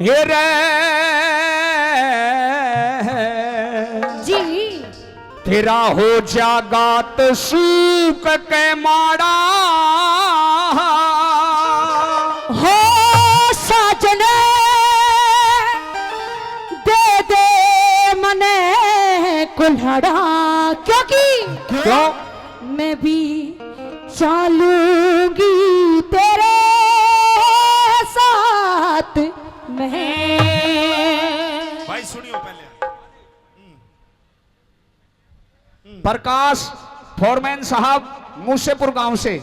ये रे जी तेरा हो जागात सूख के माड़ा हो साजन दे दे मने कुल्हाड़ा क्योंकि क्यों मैं भी चलूंगी तेरे साथ में। भाई सुनियो पहले। प्रकाश फोरमैन साहब मूसेपुर गांव से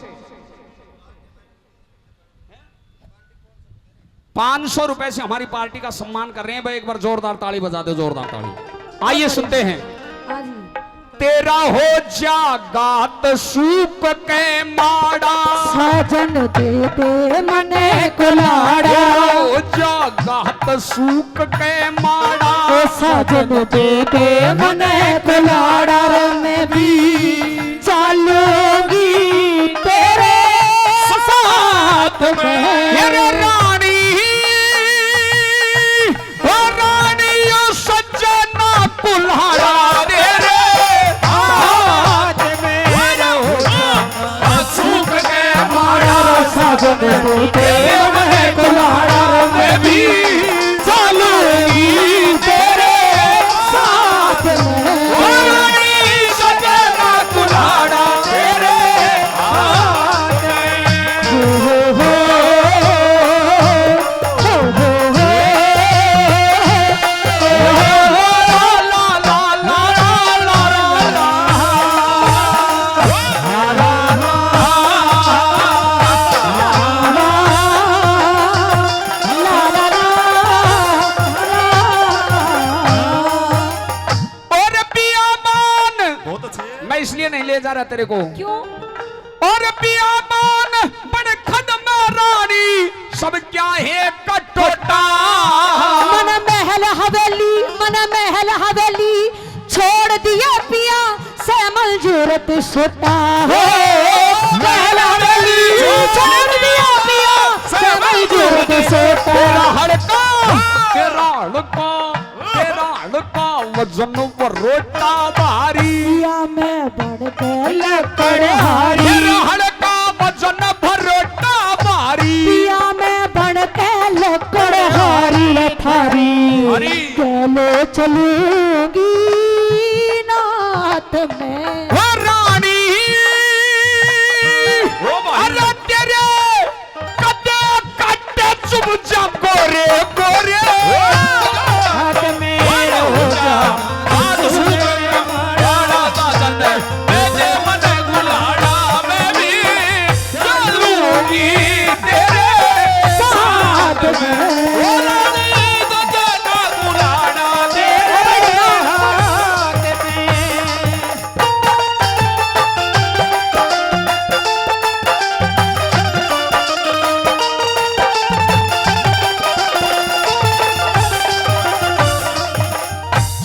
500 रुपए से हमारी पार्टी का सम्मान कर रहे हैं भाई। एक बार जोरदार ताली बजा दो, जोरदार ताली। आइए सुनते हैं। तेरा हो जागात सूप के माड़ा साजन दे दे मने कुल्हाड़ा हो जागात सूप के माड़ा साजन दे दे मने कुल्हाड़ा मैं भी चलूंगी तेरे साथ में। मेरे रानी ओ रानी ओ सज्जना कुल्हाड़ा तेरे हाथ में सूख के माड़ा साजन दे दे मने कुल्हाड़ा मैं भी चलूंगी तेरे साथ में। रानी सज्जना कुल्हाड़ा तेरे हाथ में बहुत अच्छे। मैं इसलिए नहीं ले जा रहा तेरे को। क्यों? और पियामान बड़े खदम रानी सब क्या है कटोटा मन महल हवेली छोड़ दिया पिया से मंजूरत सोता हो। महल हवेली छोड़ दिया पिया से मंजूरत सोता। तेरा हड़का तेरा हड़का वजन रोटा भारी पिया में बढ़ के लकड़ हारी। तेरा हड़का वजन भरोटा भारी पिया में बढ़ के लकड़ हारी थारी हरी। चलो चलूंगी नाथ में। ओ रानी अरे तेरे कदे काटे चुप जा गोरे गोरे हाथ में हो जा हाथ सूख के माड़ा साजन दे मन गुलाड़ा मैं भी चलूंगी तेरे साथ में। ओ रानी सजना गुलाड़ा तेरे हाथ में।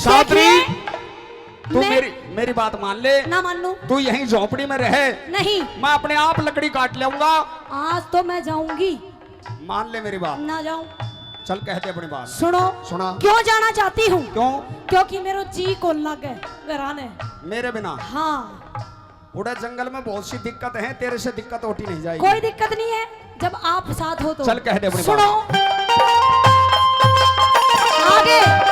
सावित्री तू मैं- मेरी बात मान ले। ना मान लूं? तू यहीं झोपड़ी में रहे, नहीं, मैं अपने आप लकड़ी काट लूंगा। आज तो मैं जाऊंगी। मान ले मेरी बात। ना जाऊं? चल कहते अपनी बात। सुनो, सुना। क्यों जाना चाहती हूँ? क्यों? क्योंकि मेरे जी को लगे घराने। मेरे बिना हाँ, उड़े जंगल में बहुत सी दिक्कत है, तेरे से दिक्कत होती नहीं जाएगी। कोई दिक्कत नहीं है जब आप साथ हो तो। चल कह दे अपनी सुनो आगे।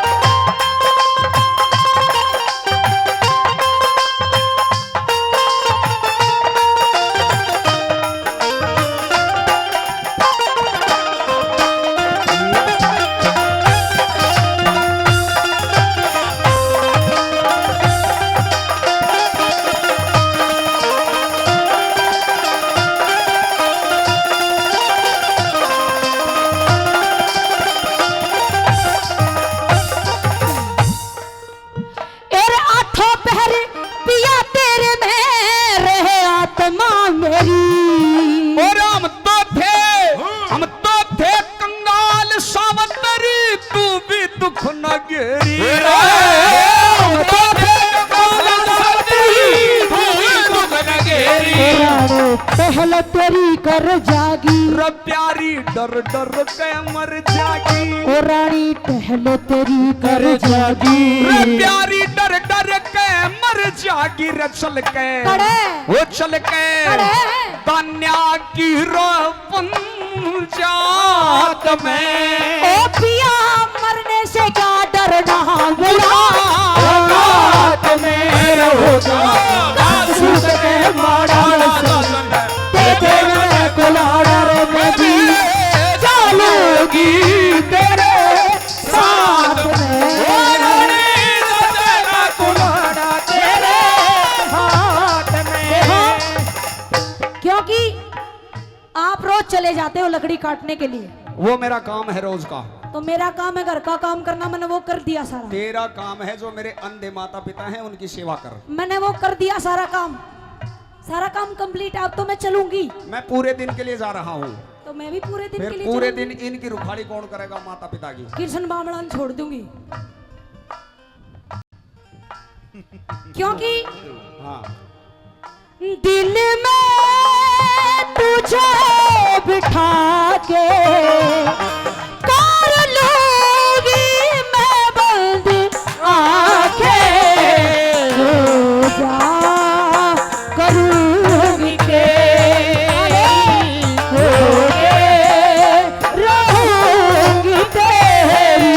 पहले तेरी कर जागी र प्यारी डर डर के मर जागी। ओ रानी टहलो तेरी कर जागी। रे प्यारी डर डर के मर जागी रे चल के वो चल के कन्या की पंचायत में। ओ पिया मरने से क्या डरना बुरा में रहोगा सूत के माड़ा तेरे कुलाड़ा में भी चलोगी तेरे साथ में। कुलाड़ा तेरे हाथ में। क्योंकि आप रोज चले जाते हो लकड़ी काटने के लिए, वो मेरा काम है रोज का। तो मेरा काम है घर का काम करना, मैंने वो कर दिया सारा। तेरा काम है जो मेरे अंधे माता पिता हैं उनकी सेवा कर। मैंने वो कर दिया सारा काम कंप्लीट। अब तो मैं चलूंगी। मैं पूरे दिन के लिए जा रहा हूँ। तो मैं भी पूरे दिन फिर के लिए पूरे चलूंगी। दिन इनकी रुखाड़ी कौन करेगा माता पिता की? कृष्ण बामणान छोड़ दूंगी। क्योंकि हाँ दिल में तुझे बिठा के कर लूंगी मैं बंद आंखें। रोजा करूंगी रहूंगी तेरी।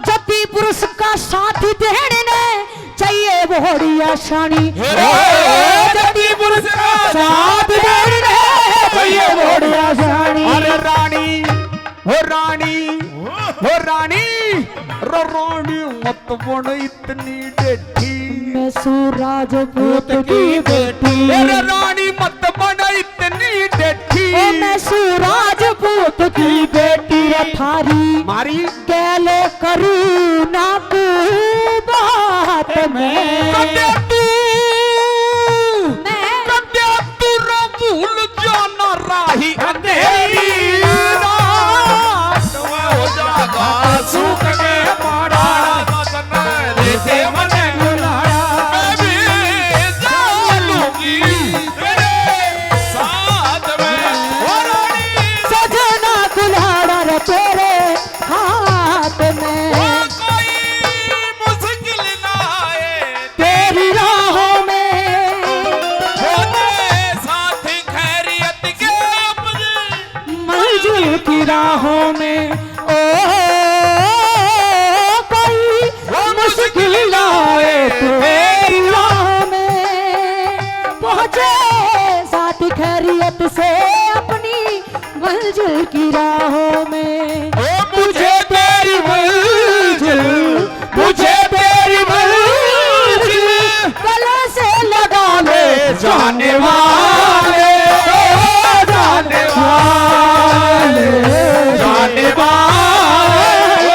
जति पुरुष का साथ देने चाहिए बोड़िया शानी। जति पुरुष का साथ देने चाहिए बोड़िया शानी। अरे रानी हो रानी हो रानी रो रानी मत बन इतनी डेठी। मैं सूरजपूत की बेटी। अरे रानी मत बन इतनी डेठी। मैं सूरजपूत की बेटी थारी मारी गैले करूँ ना तू बात में। कद्या तू रो भूल जाना राही अंधेरी रात हो जागा सूख के माड़ा देते मने गुलाड़ा। मैं भी जालूंगी तेरे साथ में। सजना कुल्हाड़ा रे तेरे हाथ में। कोई मुश्किल ना आए तेरी राहों में होते साथी खैरियत के अपने। मंजिल की राहों में ओ कोई मुश्किल लाए तेरी राहों में। पहुंचे साथ खैरियत से अपनी मंजिल की राहों में। मुझे तेरी मंजिल मुझे तेरी मंजिल गले से लगा ले जाने वाले जाने वाले जाने वाले।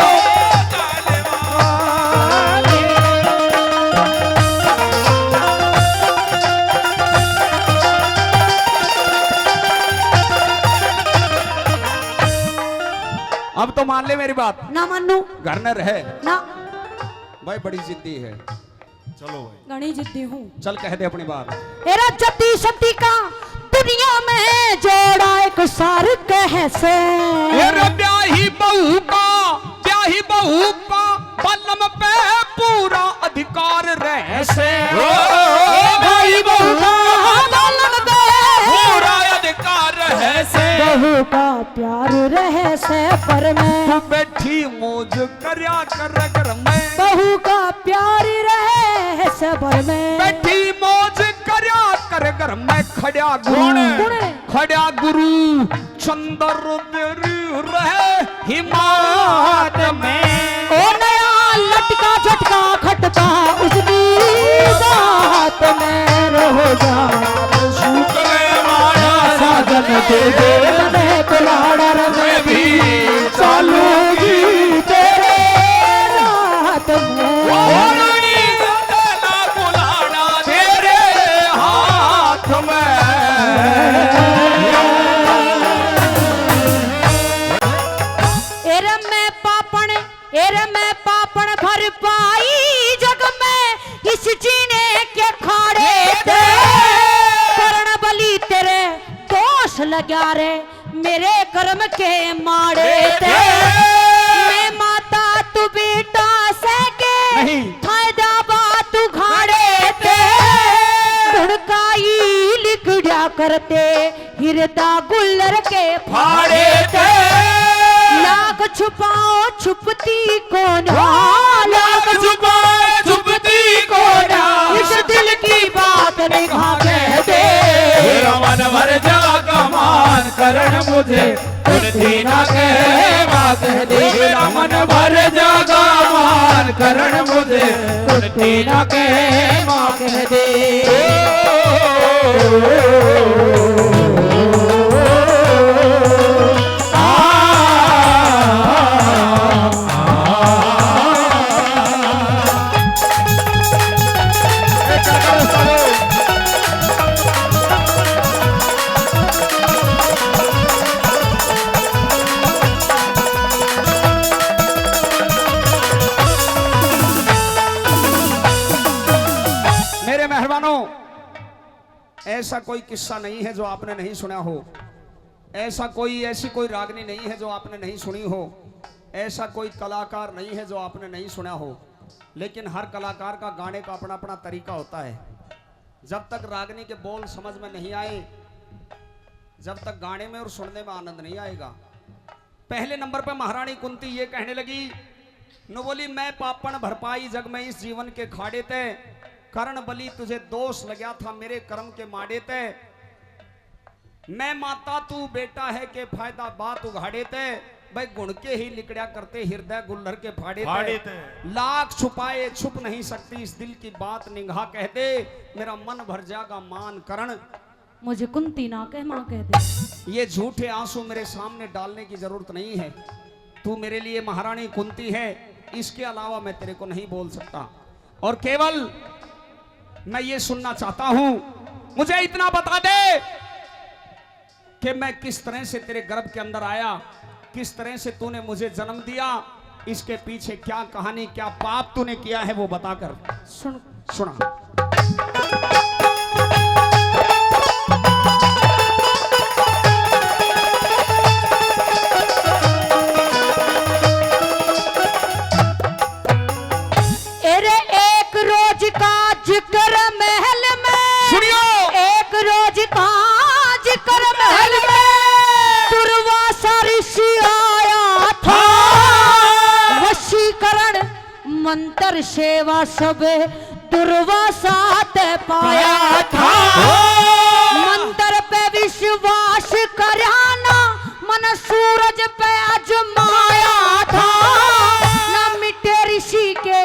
अब तो मान ले मेरी बात। ना मानू घर न रहे ना। भाई बड़ी जिद्दी है। चलो भाई घनी जिद्दी हूँ। चल कह दे अपनी बात। तेरा जति शक्ति का दुनिया में जोड़ा एक सार कैसे। मेरे ब्याही बहू का बलम पे पूरा अधिकार रहसे। भाई बहू का बलम पे पूरा अधिकार रहसे। बहू का प्यार रहे से पर मैं तू बैठी मौज करया कर घर में। बहू का प्यार रहे से पर मैं बैठी मौज करया कर घर में। खड़ा गुरु चंद्र तेरी रहे हिमात में। ओ नया लटका मने कुलाड़ा रे मैं भी चलूंगी तेरे रात में रानी गंगा बुलाना तेरे हाथ में। एरे मैं पापण भर पाई जग में इस जीने के खाड़े थे करण बली तेरे दोष लगा रे मेरे कर्म के माड़े थे मैं माता तू बेटा सके फायदा बात उघाड़े थे धड़काई लिखड़ा करते हिरदा गुल्लर के फाड़े थे लाख छुपाओ छुपती को ना लाख छुपाओ छुपती को ना इस दिल की बात निभा कह दे मेरा मन भर जागा मान करण मुझे कुर्ती ना कहे माँ कह दे। मेरा मन भर जागा मान करण मुझे कुर्ती ना कहे माँ कह दे। ऐसा कोई किस्सा नहीं है जो आपने नहीं सुना हो, ऐसी कोई रागनी नहीं है जो आपने नहीं सुनी हो, ऐसा कोई कलाकार नहीं है जो आपने नहीं सुना हो। लेकिन हर कलाकार का गाने का अपना अपना तरीका होता है। जब तक रागनी के बोल समझ में नहीं आए, जब तक गाने में और सुनने में आनंद नहीं आएगा। पहले नंबर पे महारानी कुंती ये कहने लगी, नो बोली मैं पापण भरपाई जग में इस जीवन के खाड़े ते करण बली तुझे दोष लगा था मेरे कर्म के माड़े ते मैं माता तू बेटा है के फायदा बात उघाड़े ते भाई गुण के ही लिकड़ा करते हृदय गुल्लर के फाड़े ते लाख छुपाए छुप नहीं सकती इस दिल की बात निगाह कह दे मेरा मन भर जागा मान करण मुझे कुंती ना कह माँ कह दे। ये झूठे आंसू मेरे सामने डालने की जरूरत नहीं है। तू मेरे लिए महारानी कुंती है, इसके अलावा मैं तेरे को नहीं बोल सकता। और केवल मैं ये सुनना चाहता हूं, मुझे इतना बता दे कि मैं किस तरह से तेरे गर्भ के अंदर आया, किस तरह से तूने मुझे जन्म दिया, इसके पीछे क्या कहानी क्या पाप तूने किया है वो बताकर सुना। जिक्र महल में सुनियो एक रोज का जिक्र महल में दुर्वासा ऋषि आया था वशीकरण मंत्र सेवा सब दुर्वासा ते पाया था मंत्र पे विश्वास कराना मन सूरज पे अजमाया था ना मिटे ऋषि के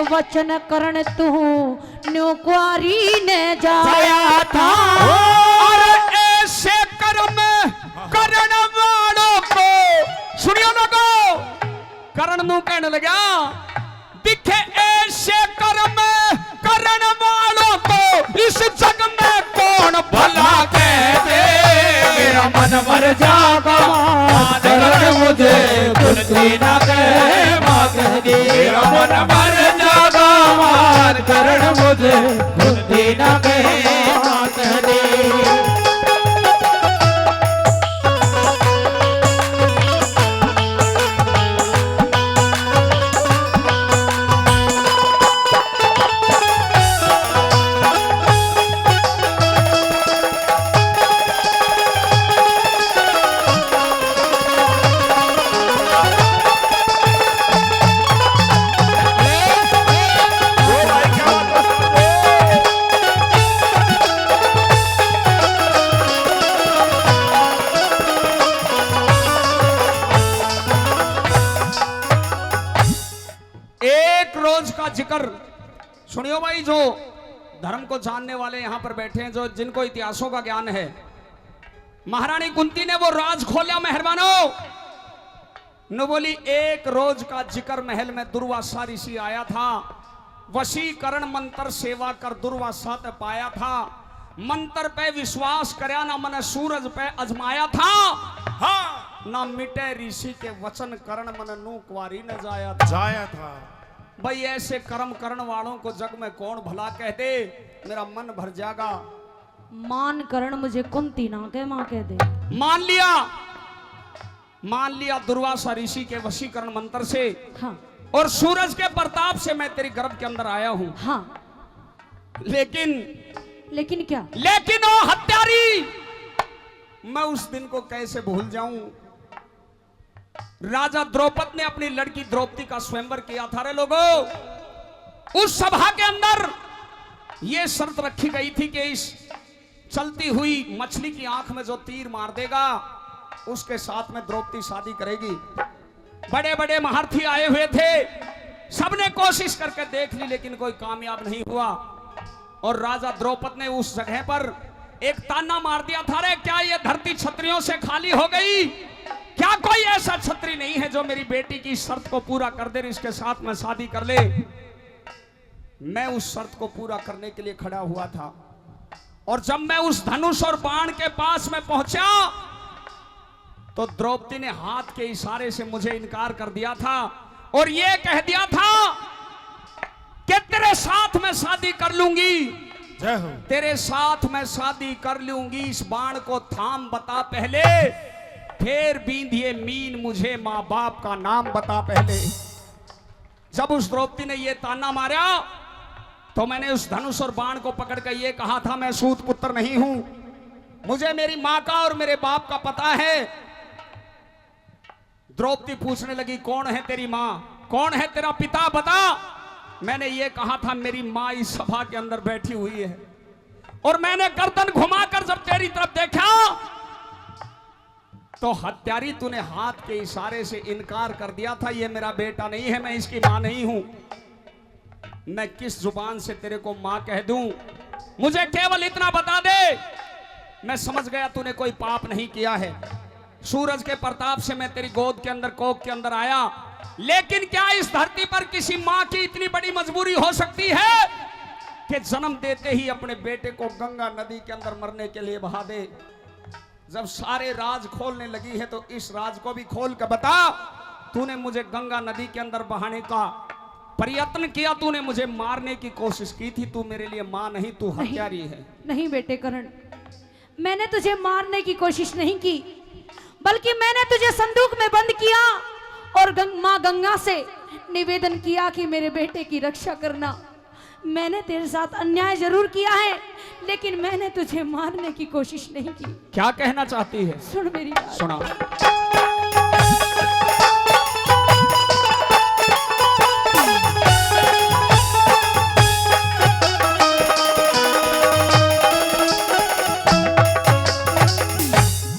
वचन करण तू न्यू कुआरी ने जाया था और ऐसे कर्म करण वालों को सुनियो लोगो करण नु कहने लगा दिखे ऐसे कर्म करण वालों को इस जग में कौन भला कह दे मेरा मन भर जागा करण मुझे कुर्ती ना कहे माँ कह दे मेरा मन भर जागा मान करण मुझे कुर्ती ना कहे माँ कह दे। जिक्र सुनियो भाई, जो धर्म को जानने वाले यहाँ पर बैठे हैं, जो जिनको इतिहासों का ज्ञान है। महारानी कुंती ने वो राज खोला मेहरबानों, न बोली एक रोज का जिक्र महल में दुर्वासा ऋषि आया था, वशीकरण मंत्र सेवा कर दुर्वासा ते पाया था, मंत्र पे विश्वास करया ना मन सूरज पे अजमाया था, हाँ ना मिटे ऋषि के वचन करण मन नू कुंवारी न जाया था। भाई ऐसे कर्म करण वालों को जग में कौन भला कह दे, मेरा मन भर जाएगा। मान करण मुझे कुंती ना कह मां कह दे। मान लिया दुर्वासा ऋषि के वशीकरण मंत्र से, हाँ। और सूरज के प्रताप से मैं तेरी गर्भ के अंदर आया हूं, हाँ। लेकिन क्या? लेकिन ओ हत्यारी, मैं उस दिन को कैसे भूल जाऊं। राजा द्रौपद ने अपनी लड़की द्रौपदी का स्वयंवर किया था रे लोगों। उस सभा के अंदर यह शर्त रखी गई थी कि इस चलती हुई मछली की आंख में जो तीर मार देगा उसके साथ में द्रौपदी शादी करेगी। बड़े बड़े महारथी आए हुए थे, सबने कोशिश करके देख ली लेकिन कोई कामयाब नहीं हुआ। और राजा द्रौपद ने उस जगह पर एक ताना मार दिया था, रे क्या ये धरती क्षत्रियों से खाली हो गई? क्या कोई ऐसा क्षत्रिय नहीं है जो मेरी बेटी की शर्त को पूरा कर दे, इसके साथ में शादी कर ले? मैं उस शर्त को पूरा करने के लिए खड़ा हुआ था, और जब मैं उस धनुष और बाण के पास में पहुंचा तो द्रौपदी ने हाथ के इशारे से मुझे इनकार कर दिया था और यह कह दिया था कि तेरे साथ मैं शादी कर लूंगी, तेरे साथ मैं शादी कर लूंगी। इस बाण को थाम बता पहले, फिर बींधिए मीन मुझे मां बाप का नाम बता पहले। जब उस द्रौपदी ने यह ताना मारा तो मैंने उस धनुष और बाण को पकड़ कर यह कहा था, मैं सूत पुत्र नहीं हूं, मुझे मेरी मां का और मेरे बाप का पता है। द्रौपदी पूछने लगी, कौन है तेरी मां, कौन है तेरा पिता, बता। मैंने ये कहा था, मेरी मां इस सभा के अंदर बैठी हुई है। और मैंने गर्दन घुमाकर जब तेरी तरफ देखा तो हत्यारी तूने हाथ के इशारे से इनकार कर दिया था, ये मेरा बेटा नहीं है, मैं इसकी मां नहीं हूं। मैं किस जुबान से तेरे को मां कह दूं? मुझे केवल इतना बता दे। मैं समझ गया तूने कोई पाप नहीं किया है। सूरज के प्रताप से मैं तेरी गोद के अंदर, कोख के अंदर आया, लेकिन क्या इस धरती पर किसी मां की इतनी बड़ी मजबूरी हो सकती है कि जन्म देते ही अपने बेटे को गंगा नदी के अंदर मरने के लिए बहा दे? जब सारे राज खोलने लगी है तो इस राज को भी खोल कर बता। तूने मुझे गंगा नदी के अंदर बहाने का प्रयत्न किया, तूने मुझे मारने की कोशिश की थी, तू मेरे लिए मां नहीं, तू हत्यारी है। नहीं बेटे करण, मैंने तुझे मारने की कोशिश नहीं की, बल्कि मैंने तुझे संदूक में बंद किया और मां गंगा से निवेदन किया कि मेरे बेटे की रक्षा करना। मैंने तेरे साथ अन्याय जरूर किया है, लेकिन मैंने तुझे मारने की कोशिश नहीं की। क्या कहना चाहती है? सुन मेरी बात। सुना।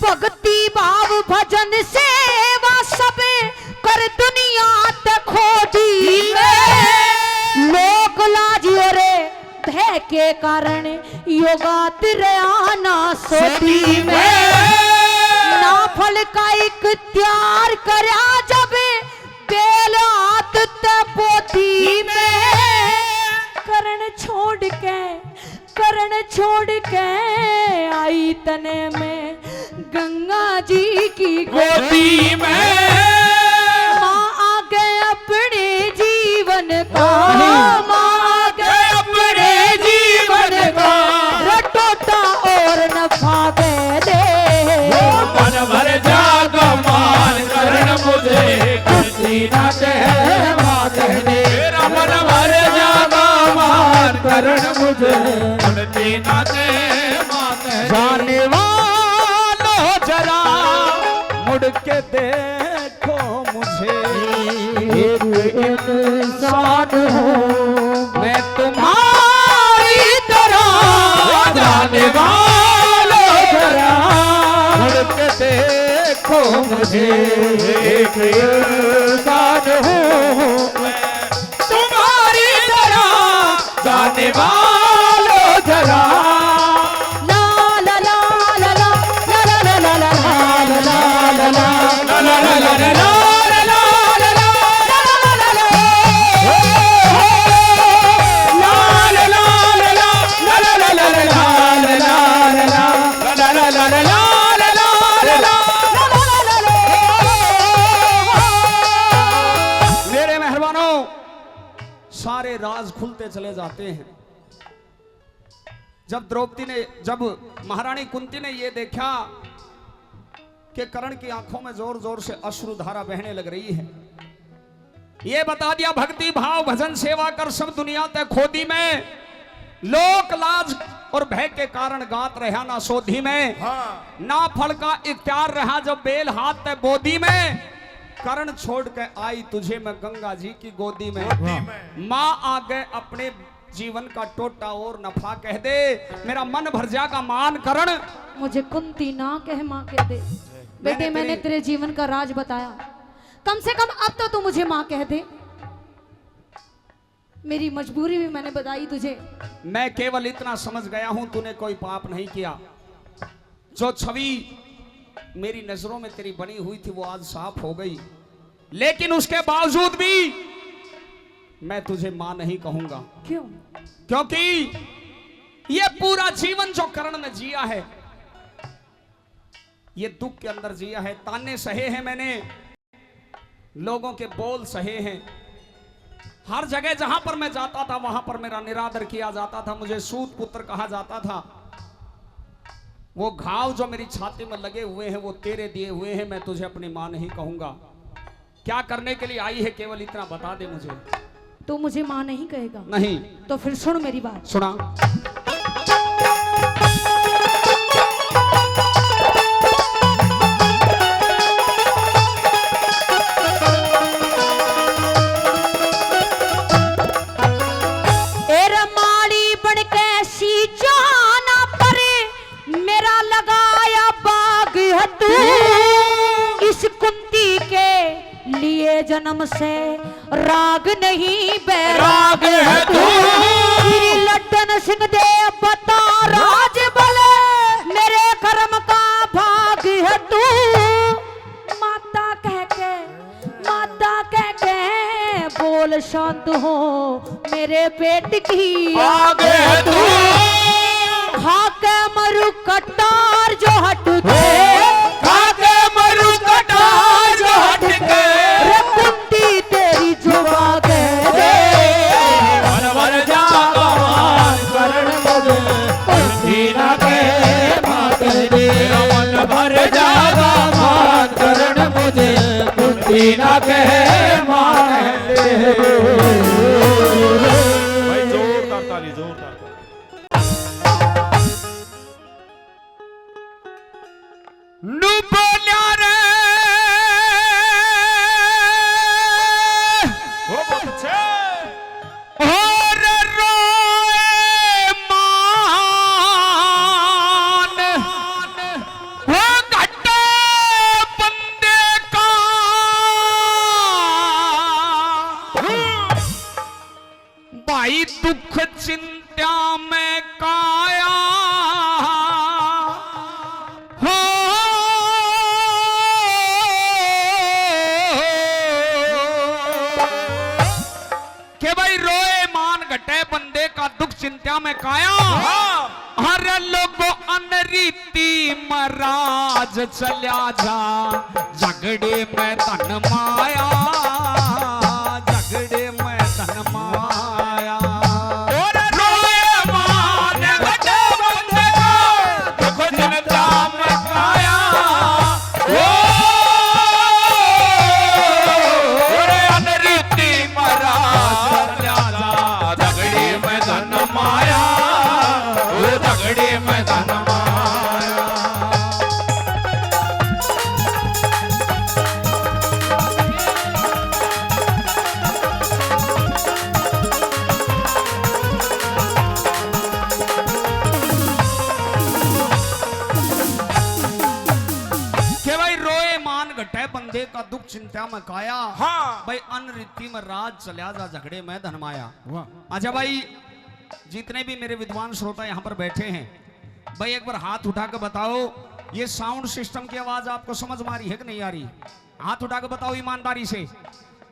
भक्ति भाव भजन सेवा सब कर दुनिया ते खोजी में, लोक लाज रे भय के कारण योगात रयाना सोती में, ना फल का इख्तियार करया जब बेलात ते पोती में, करण छोड़ के आई तने में गंगा जी की गोदी में, माँ आगे अपने जीवन का, माँ आगे अपने जीवन का रटोटा और नफा दे। मन भर जाग मान करण मुझे कुंती ना कहे मां कह दे। मेरा मन भर जाग मान करण मुझे कुंती ना कहे मां कह दे। जाने वालों जरा मुड़ के देखो मुझे, एक इंसान हूँ मैं तुम्हारी तरह। जाने वालों जरा मुड़ के देखो मुझे, एक इंसान हूँ मैं तुम्हारी तरह। जाने वालों चला ला ला ला ला ला ला ला ला ला ला ला ला ला ला मेरे मेहरबानों, सारे राज खुलते चले जाते हैं। जब महारानी कुंती ने ये देखा कि कर्ण की आंखों में जोर जोर से अश्रुधारा बहने लग रही है, ये बता दिया भक्ति भाव भजन सेवा कर सब दुनिया ते खोदी में, लोक लाज और भय के कारण गात रहा ना सोधी में, ना फल का इख्तियार रहा जब बेल हाथ ते बोदी में, कर्ण छोड़ के आई तुझे मैं गंगा जी की गोदी में, माँ आ गए अपने जीवन का टोटा और नफा कह दे, मेरा मन भर जाएगा मान करण। मुझे कुंती ना कह माँ कह दे। बेटे मैंने तेरे जीवन का राज बताया, कम से कम अब तो तू मुझे माँ कह दे। मेरी मजबूरी भी मैंने बताई तुझे। मैं केवल इतना समझ गया हूं तूने कोई पाप नहीं किया। जो छवि मेरी नजरों में तेरी बनी हुई थी वो आज साफ हो गई, लेकिन उसके बावजूद भी मैं तुझे मां नहीं कहूंगा। क्यों? क्योंकि ये पूरा जीवन जो कर्ण ने जिया है, ये दुख के अंदर जिया है, ताने सहे हैं मैंने, लोगों के बोल सहे हैं, हर जगह जहां पर मैं जाता था वहां पर मेरा निरादर किया जाता था, मुझे सूत पुत्र कहा जाता था। वो घाव जो मेरी छाती में लगे हुए हैं वो तेरे दिए हुए हैं, मैं तुझे अपनी मां नहीं कहूंगा। क्या करने के लिए आई है केवल इतना बता दे मुझे। तू मुझे माँ नहीं कहेगा? नहीं। तो फिर सुन मेरी बात। सुना। जन्म से राग नहीं बैराग है तू, लट्टन सिंह दे बता राज बोले मेरे कर्म का भाग है तू। माता कह के बोल शांत हो मेरे पेट की आग है तू। खाके मरु कटार जो हट के, खाके मरु कटार जो हट के, कुंती तेरी जुबा कह दे मन भर जागा मान करण मुझे कुंती ना कहे मां कह दे। मन भर जागा मान करण मुझे कुंती ना कहे मां कह दे। भाई जोरदार ताली, जोरदार ताली। बोलिया रे वो बहुत अच्छे। और रोए मान हो घटा बंदे का, भाई दुख चिंता में काया बंदे का दुख चिंता में काया। हर लोगों अनरीति महाराज चल्या जा, झगड़े में धन माया, झगड़े में धन माया। और रोए मान घटे बंदे का दुख चिंता में काया। और अनरीति महाराज चल्या जा, झगड़े में धन माया, वो झगड़े में धन माया। के भाई रोए मान घटे बंदे का दुख चिंता में काया। हाँ। भाई अनरीति में राज चल्या जा, झगड़े में धन माया। अच्छा भाई जितने भी मेरे विद्वान श्रोता यहाँ पर बैठे हैं, भाई एक बार हाथ उठा के बताओ, ये साउंड सिस्टम की आवाज आपको समझ में आ रही है कि नहीं आ रही? हाथ उठा के बताओ ईमानदारी से।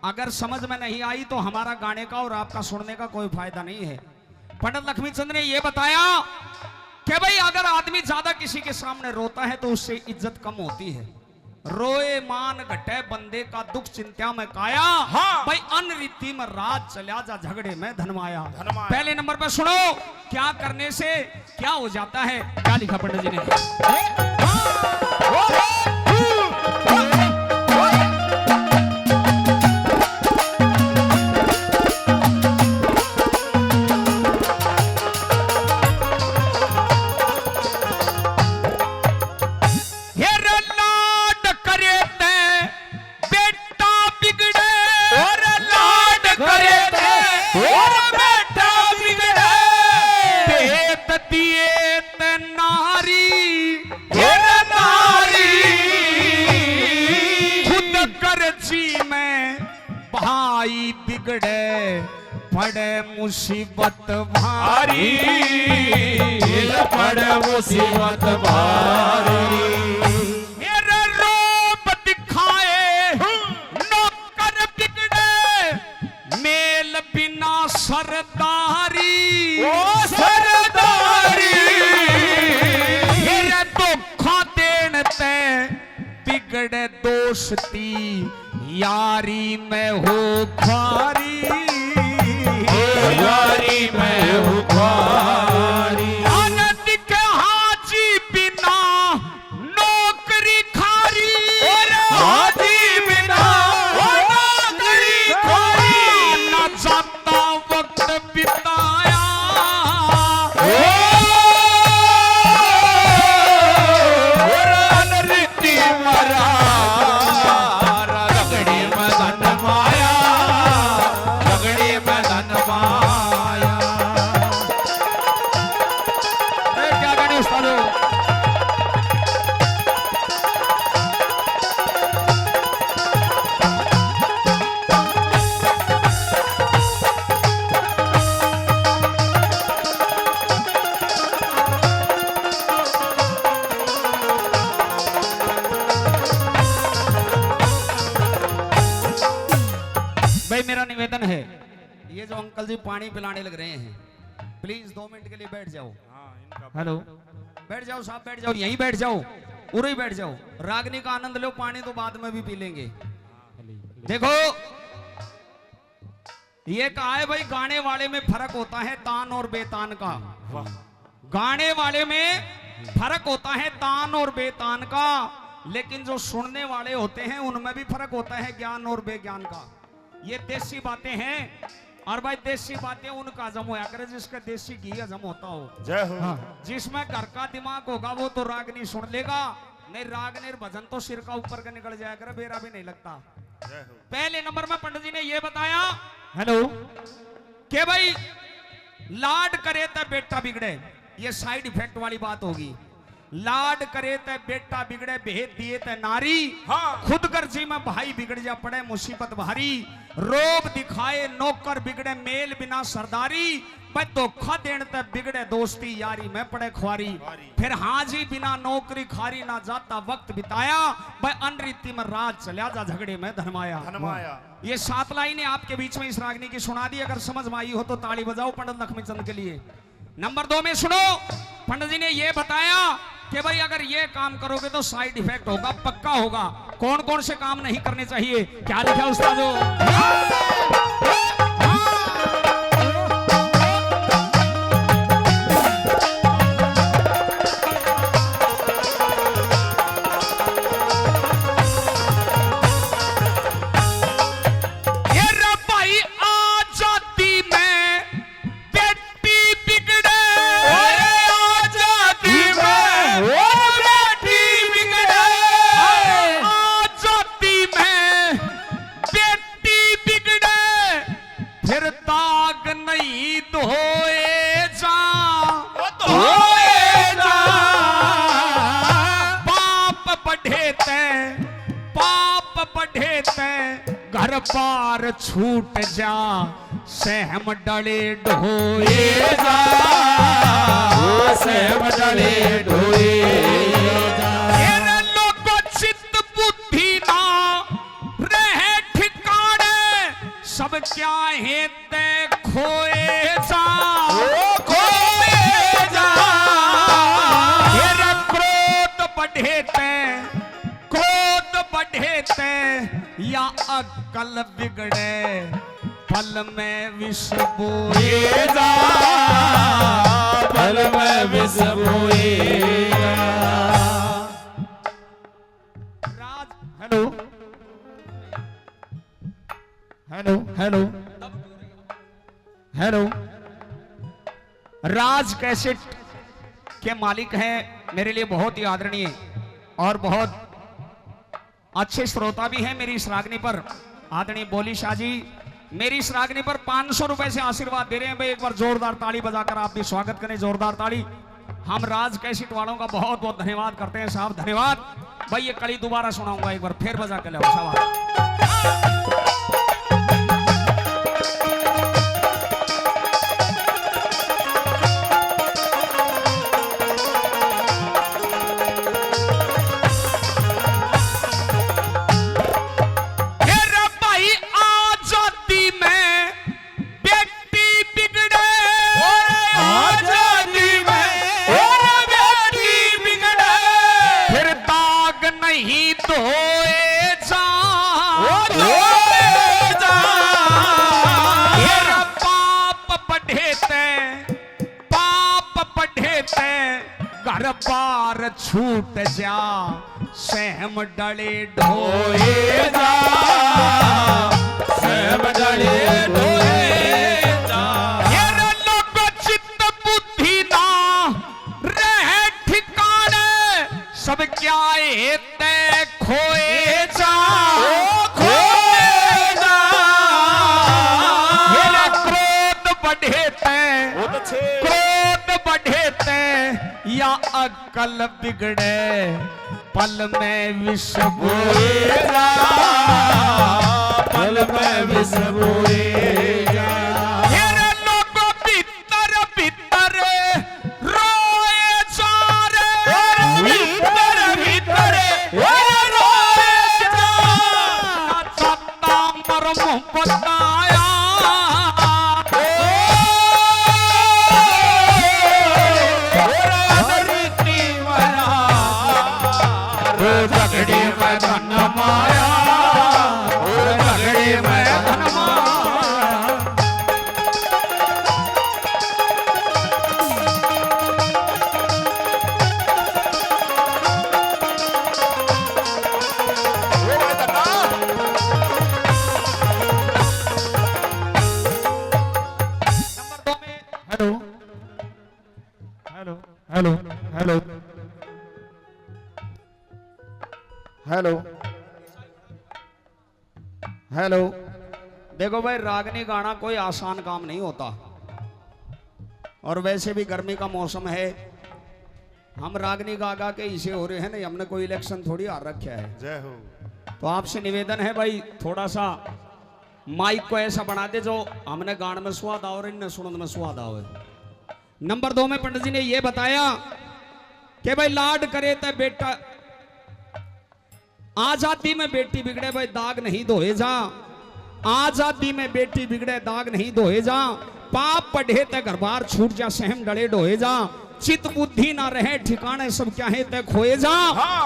अगर समझ में नहीं आई तो हमारा गाने का और आपका सुनने का कोई फायदा नहीं है। पंडित लक्ष्मीचंद ने यह बताया कि भाई अगर आदमी ज्यादा किसी के सामने रोता है तो उससे इज्जत कम होती है। रोए मान घटे बंदे का दुख चिंता में काया, हाँ। भाई अन रीति में राज चला जा झगड़े में धनमाया। धनमाया। पहले नंबर पर सुनो, क्या करने से क्या हो जाता है, क्या लिखा पंडित जी ने? भाई बिगड़े पड़े मुसीबत भारी, पड़े मुसीबत भारी। मेरा रूप दिखाए नौकर बिगड़े, मेल बिना सरदारी, ओ सरदारी। मेरे धोखा देने ते बिगड़े दोस्ती, यारी में हो खारी, यारी में हो खारी। आनंद के हाजी बिना नौकरी खारी, हाजी बिना नौकरी खारी। न जाता वक्त बिताया, रीति मरा मेरा निवेदन है, ये जो अंकल जी पानी पिलाने लग रहे हैं, प्लीज 2 मिनट के लिए बैठ जाओ। हेलो, बैठ जाओ साहब, बैठ जाओ, यहीं बैठ जाओ, उरे ही बैठ जाओ। रागनी का आनंद लो, पानी तो बाद में भी पी लेंगे। देखो ये कहा है भाई, गाने वाले में फर्क होता है तान और बेतान का। गाने वाले में फर्क होता है तान और बेतान का, लेकिन जो सुनने वाले होते हैं उनमें भी फर्क होता है ज्ञान और बेज्ञान का। ये देसी बातें हैं, और भाई देसी बातें उनका हजम होया करे जिसका देसी घी हजम होता हो। जय हो। हाँ। जिसमें घर का दिमाग होगा वो तो रागनी सुन लेगा, नहीं रागनी भजन तो सिर का ऊपर का निकल जाया करे, बेरा भी नहीं लगता। पहले नंबर में पंडित जी ने ये बताया, हेलो, के भाई लाड करे तो बेटा बिगड़े, ये साइड इफेक्ट वाली बात होगी। लाड करे ते बेटा बिगड़े, भेद दिए ते नारी, हाँ। खुद गर्जी में भाई बिगड़ जा पड़े मुसीबत भारी, रोब दिखाए नौकर बिगड़े, मेल बिना सरदारी, भाई धोखा देने ते बिगड़े दोस्ती, यारी में पड़े ख्वारी, फिर हाजी बिना नौकरी खारी, ना जाता वक्त बिताया, भाई अनरीति में राज चला जा झगड़े में धनमाया। ये 7 लाइनें आपके बीच में इस रागनी की सुना दी, अगर समझ में आई हो तो ताली बजाओ पंडित लक्ष्मीचंद के लिए। नंबर 2 में सुनो, पंडित जी ने यह बताया कि भाई अगर ये काम करोगे तो साइड इफेक्ट होगा, पक्का होगा। कौन कौन से काम नहीं करने चाहिए, क्या लिखा उस्तादो? घर पार छूट जा, सहम डले ढोए जा, सहम डले ढोए जा। तेरे लोगों चित्त बुद्धि ना रहे ठिकाने, सब क्या है ते खोए जा, खोए जा। तेरा क्रोध बढ़े ते, क्रोध बढ़े ते, या अक्ल बिगड़े, फल में विष बोए जा, फल में विष बोए जा। राज हेलो हेलो हेलो हेलो राज कैसेट के मालिक हैं मेरे लिए बहुत ही आदरणीय और बहुत अच्छे श्रोता भी हैं मेरी इस रागनी पर, आदरणीय बोली शाह जी मेरी इस रागनी पर 500 रुपए से आशीर्वाद दे रहे हैं भाई। एक बार जोरदार ताली बजाकर आप भी स्वागत करें, जोरदार ताली। हम राज कैसेट वालों का बहुत बहुत धन्यवाद करते हैं साहब, धन्यवाद भाई। ये कड़ी दोबारा सुनाऊंगा, एक बार फिर बजा के ले शाबाश। घर बार छूट जा, सहम डले ढोए जा, सहम डले ढोए जा। तेरे लोगों चित्त बुद्धि ना रहे ठिकाने, सब क्या ते खोए जा, खोए जा। तेरा क्रोध बढ़े ते, क्रोध बढ़े ते, या अक्ल बिगड़े, पल में विष बोए जा, पल में विष बोए जा। तेरे लोगों भीतर भीतर रोए जा रे, भीतर भीतर रोए जा। सत्ता मरम बताया, झगड़े में धन माया, झगड़े में धन माया। Hello hello hello hello hello hello. देखो भाई रागनी गाना कोई आसान काम नहीं होता, और वैसे भी गर्मी का मौसम है, हम रागनी गा गा के इसे हो रहे हैं नहीं, हमने कोई इलेक्शन थोड़ी हार रखा है। जय हो। तो आपसे निवेदन है भाई थोड़ा सा माइक को ऐसा बना दे जो हमने गान में स्वाद आओ और इनने सुनने में स्वाद आवे। नंबर 2 में पंडित जी ने यह बताया कि भाई लाड करे तो बेटा, आजादी में बेटी बिगड़े भाई दाग नहीं धोए जा, आजादी में बेटी बिगड़े दाग नहीं धोए जा, पाप पढ़े ते घर बार छूट जा, सहम डले ढोए जा, चित बुद्धि ना रहे ठिकाने, सब क्या है ते खोए जा,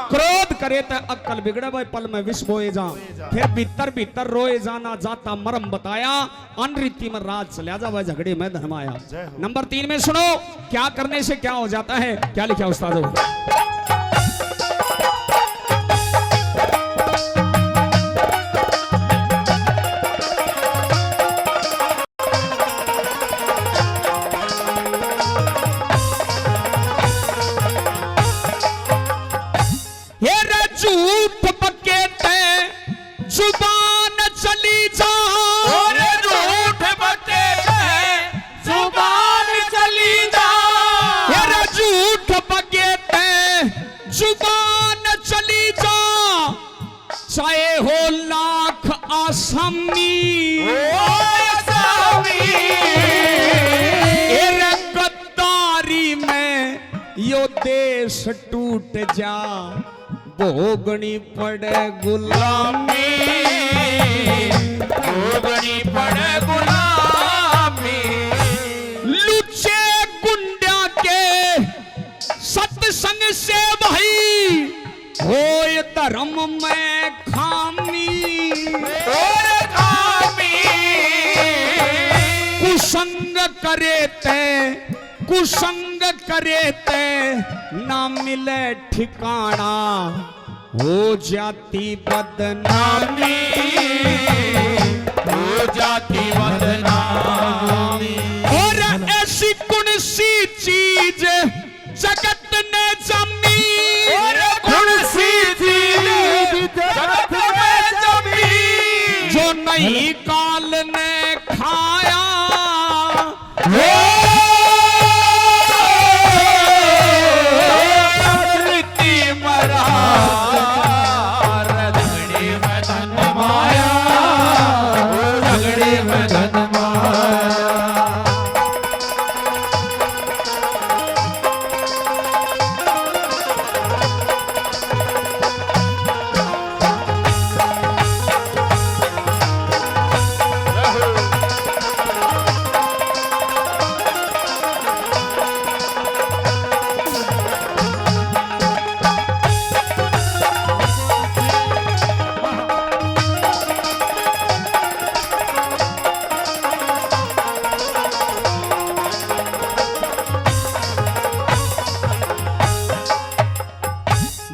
क्रोध करे ते अक्ल बिगड़े भाई, पल में विष बोए जा, फिर भीतर भीतर रोए जाना जाता मरम बताया, अनरीति में राज चला जा भाई, झगड़े में धर्माया। नंबर 3 में सुनो क्या करने से क्या हो जाता है, क्या लिखा उस्तादों। झूठ बकेते जुबान चली जा, और झूठ बकेते जुबान चली जा, झूठ बकेते टूट जा भोगनी पड़े गुलामी भोगनी पड़े गुलामी लुच्चे गुंडा के सत्संग से भाई होए धर्म में खामी कुसंग करे ते ना मिले ठिकाना हो जाती बदनामी हो जाती बदनामी और ऐसी कौन सी चीज जगत ने जमी कौन सी चीज जगत में जमी जो नहीं काल ने खाया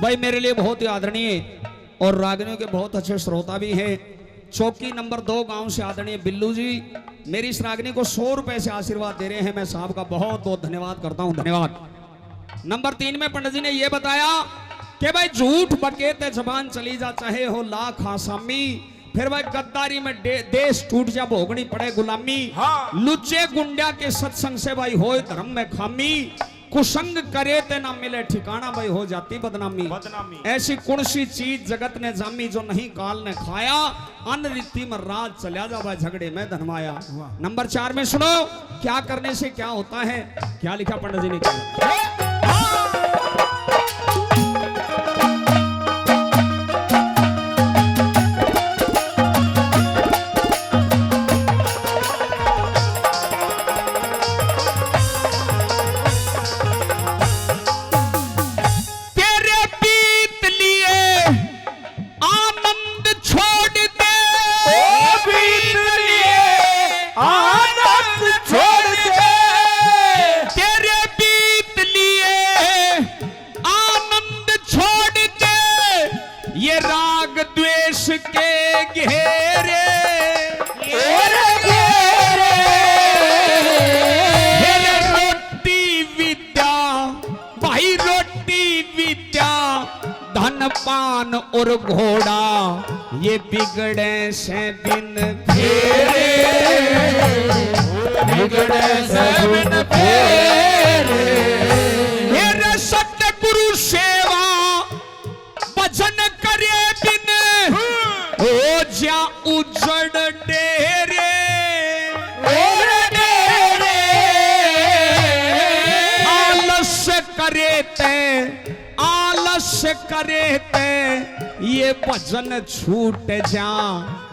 भाई मेरे लिए बहुत ही आदरणीय और रागनियों के बहुत अच्छे श्रोता भी हैं। चौकी नंबर 2 गांव से आदरणीय बिल्लू जी मेरी इस रागनी को 100 रुपए से आशीर्वाद दे रहे हैं। मैं साहब का बहुत बहुत धन्यवाद करता हूं। धन्यवाद। नंबर 3 में पंडित जी ने यह बताया कि भाई झूठ बकेते जबान चली जा चाहे हो लाख आसामी फिर भाई गद्दारी में देश टूट जा भोगनी पड़े गुलामी लुच्चे गुंडा के सत्संग से भाई होए धर्म में खामी कुसंग करे ते ना मिले ठिकाना भाई हो जाती बदनामी ऐसी कौन सी चीज जगत ने जामी जो नहीं काल ने खाया अन रीति में राज चला जा भाई झगड़े में धनमाया। नंबर 4 में सुनो क्या करने से क्या होता है। क्या लिखा पंडित जी ने किया? पान और घोड़ा ये बिगड़े से दिन फेरे बिगड़े से दिन फेरे मेरे सतगुरु सेवा भजन करे बिन हो जा उजड़ डेरे आलस करे ते ये भजन छूट जा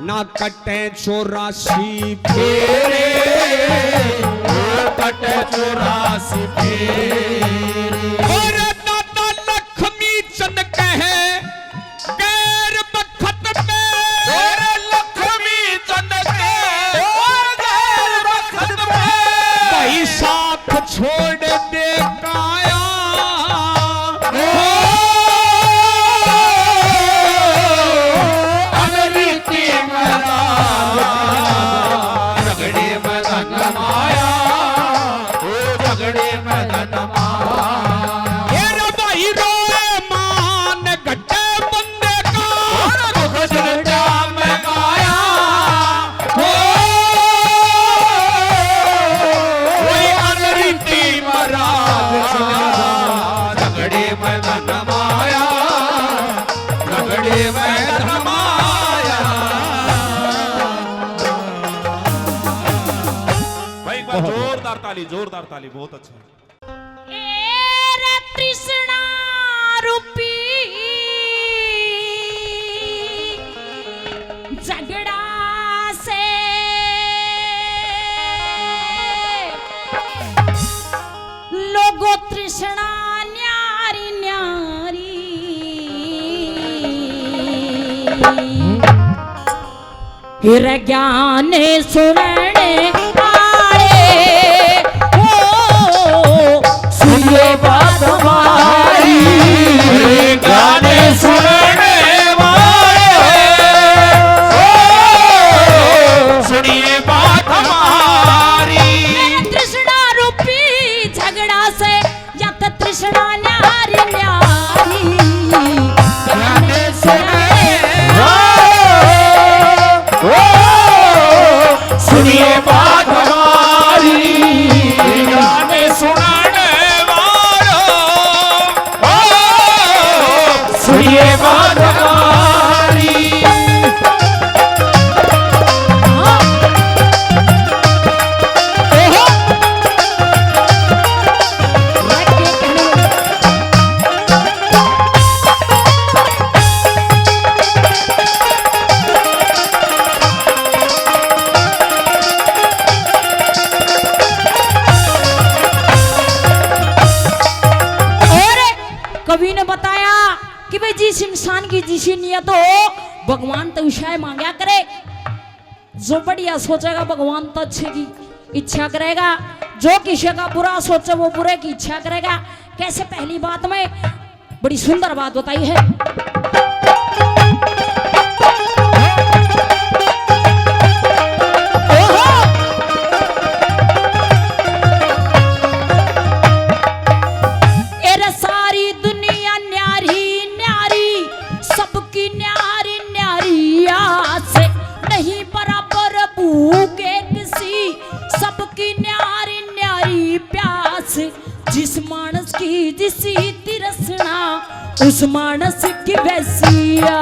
ना कटे 84 फेरे कटे 84 फेरे और दादा लक्ष्मी चंद कहे गैर बखत पे और लक्ष्मी चंद के गैर बखत पे भाई साथ छोड़ दे काया जोरदार ताली बहुत अच्छा। ए रे तृष्णा रूपी झगड़ा से लोगो तृष्णा न्यारी न्यारी हिर ज्ञान सुनने आए हो सुनिए बात हमारी गाने सुनने वाले सुनिए बात हमारी। तृष्णा रूपी झगड़ा से या तो तृष्णा न्यारी न्यारी गाने सुनने सुनिए बात हमारी। गाने सुनाने वालों सुनिए बात हमारी। कवि ने बताया कि भाई जिस इंसान की जिसी नियत हो भगवान तो विषय मांगा करे। जो बढ़िया सोचेगा भगवान तो अच्छे की इच्छा करेगा, जो किसी का बुरा सोचे वो बुरे की इच्छा करेगा। कैसे पहली बात में बड़ी सुंदर बात बताई है। जिस मानस की जिसी तिरसना उस मानस की वैसिया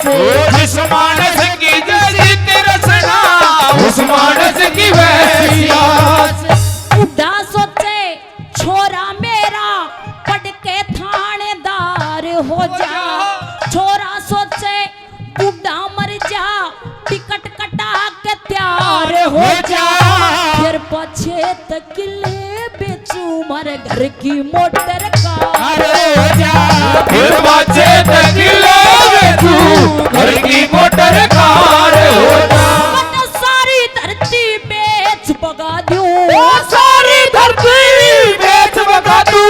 से जिस मानस की जैसी तिरसना उस मानस की वैसिया से। बुढ़ा सोचे छोरा मेरा पढ़ के थानेदार हो जा, छोरा सोचे बुढ़ा मर जा टिकट कटा के तैयार हो जा। फिर पछे तकिले बेचू मर घर की मोटर कार हो जा। फिर बच्चे तकिले बेचू घर की मोटर कार हो जा। मैं सारी धरती बेच बगा दूं, सारी धरती बेच बगा दूं।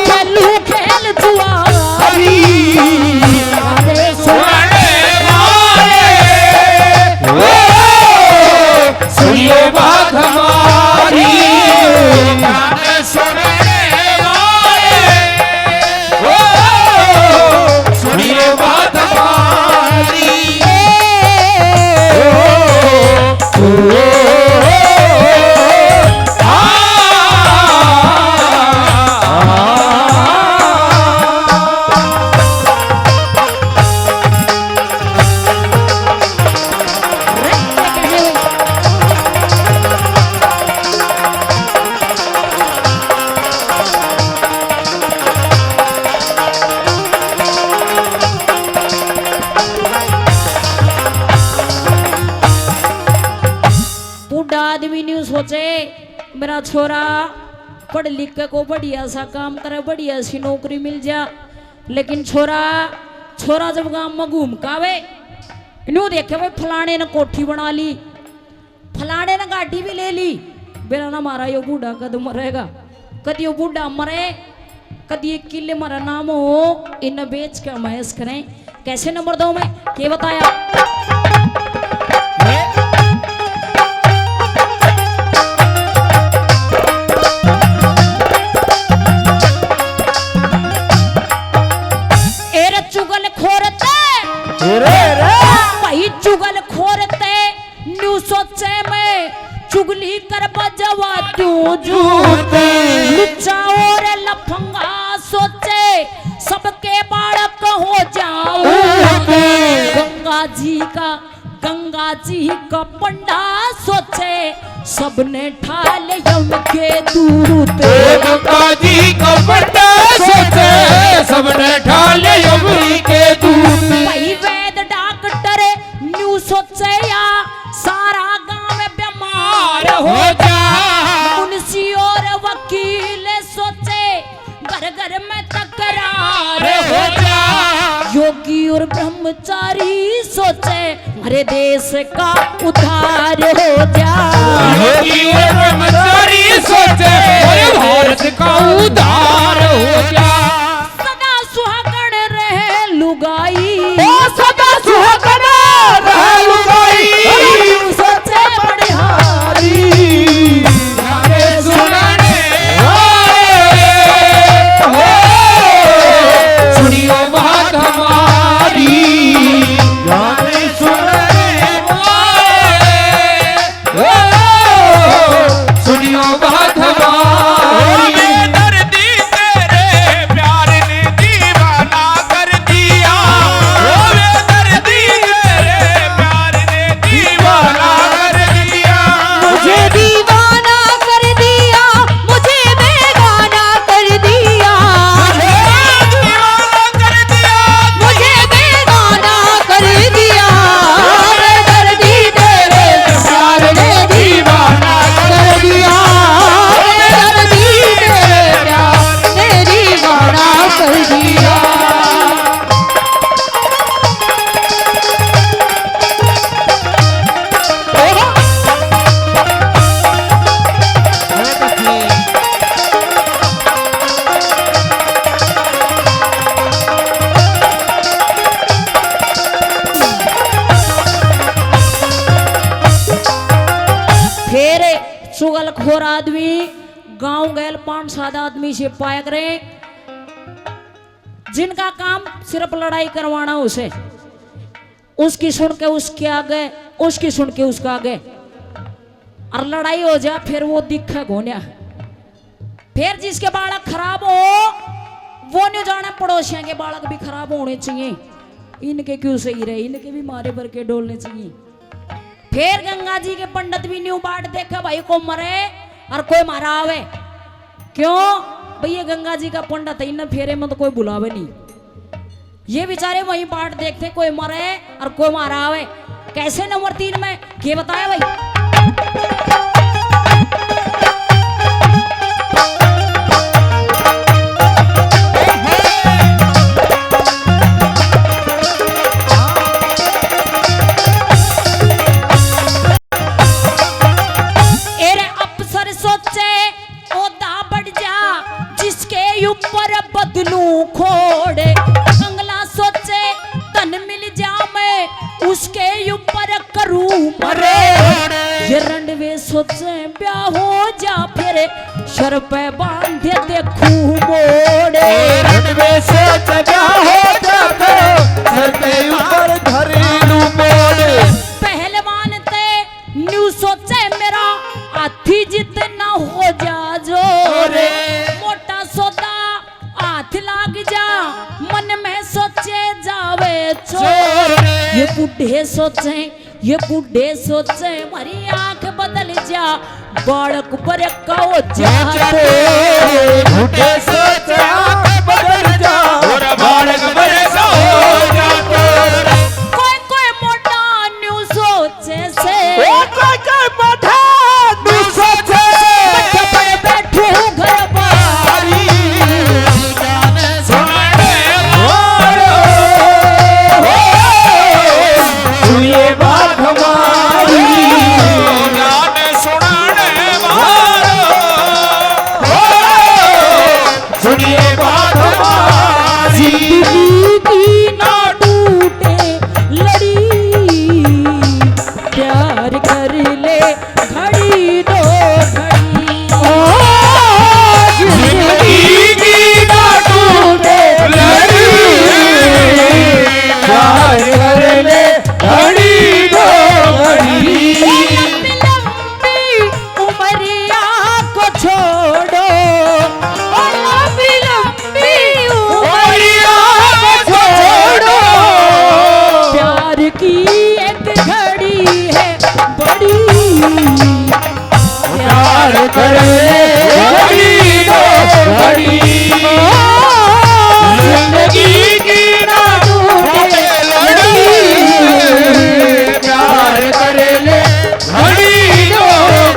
खेलू खेल जुआ सुनने वाले सुनिए बात हमारी। गाने सुनने वाले सुनिए बात हमारी। आदमी नहीं सोचे मेरा छोरा पढ़ लिख के को बढ़िया सा काम करे, बढ़िया सी नौकरी मिल जा। लेकिन छोरा जब गांव में घूम कावे न्यू देखे भाई फलाने ने कोठी बना ली, फलाने ने गाड़ी भी ले ली। बेरा ना मारा यो बूढ़ा कद मरेगा, कद यो बूढ़ा मरे कद ये किले मरा नाम हो। इन बेच के महस करें कैसे नंबर दो में के बताया। चुगल चुगल खोरते न्यू सोचे में चुगली कर बजवा तू जूते। लुच्चा और लफंगा सोचे सबके बालक हो जाओ। गंगा जी का पंडा सोचे सबने ठाल यम के दूते। गंगा जी का पंडा सोचे सबने ठाल योगी और ब्रह्मचारी सोचे हमारे देश का उद्धार हो जाए। योगी और ब्रह्मचारी सोचे हमारे भारत का उद्धार हो जाए। सदा सुहागण रहे लुगाई, सदा सुहागण रहे लुगाई, सोचे बड़िहारी गाने सुनाने सुनियो बात हमारी, गाने सुनाने सुनियो बात हमारी। दर्दी तेरे प्यार ने दीवाना कर दिया, दर्दी तेरे प्यार ने दीवाना कर दिया। मुझे दीवाना कर दिया, मुझे बेगाना कर दिया, मुझे बेगाना कर दिया। दर्दी तेरे प्यार ने दीवाना कर दिया, दर्दी तेरे प्यार ने दीवाना कर दिया। फिर चुगलखोर आदमी गांव गैल 5-7 आदमी से पाया करे, जिनका काम सिर्फ लड़ाई करवाना उसे, उसकी सुन के उसके आगे, उसकी सुन के उसके आगे, और लड़ाई हो जाए फिर वो दिखे घोनिया। फिर जिसके बालक खराब हो वो नहीं जाने पड़ोसियों के बालक भी खराब होने चाहिए, इनके क्यों सही रहे, इनके भी मारे भर के डोलने चाहिए। फिर गंगा जी के पंडित भी न्यू बाट देखा भाई को मरे और कोई मारा आवे, क्यों भैया गंगा जी का पंडित है, इन फेरे में तो कोई बुलावे नहीं। ये बेचारे वही बाट देखते कोई मरे और कोई मारा आवे। कैसे नंबर 3 में ये बताया भाई। एरे अफसर सोचे ओदा बढ़ जा, जिसके ऊपर बदलू खोड़े। बंगला सोचे धन मिल जा मैं उसके ऊपर करूं मरे। ये रंडवे सोचे ब्याह हो जा फिर सर पे बांधे देखूं मोड़े। रंडवे सोचे ब्याह हो जा फिर सर पे ऊपर धरेलू मोड़े। पहलवान ते न्यू सोचे मेरा हाथी जितना हो जा जोरे। मोटा सोदा हाथ लाग जा मन में सोचे जावे चोर। ये बुढ़े सोचे हमारी आंख बदल जा बालक पर का हो जा। बुढ़े सोचे आंख बदल जा और बालक पर का हो जा। कोई मोटा न्यू सोचे से कोई मोटा न्यू सोचे पर बैठू घर बारी। गाने सुनाने वालो सुनिए बात हमारी। गाने सुनाने वालो सुनिए बात हमारी। जिंदगी की ना टूटे लड़ी प्यार कर ले घड़ी दो घड़ी। जिंदगी की ना टूटे लड़ी प्यार कर ले घड़ी दो घड़ी। लंबी लंबी उमरिया को छोड़ो, लंबी लंबी उमरिया को छोड़ो। प्यार की एक घड़ी है बड़ी, प्यार कर ले घड़ी दो घड़ी। जिंदगी की ना टूटे लड़ी प्यार कर ले घड़ी दो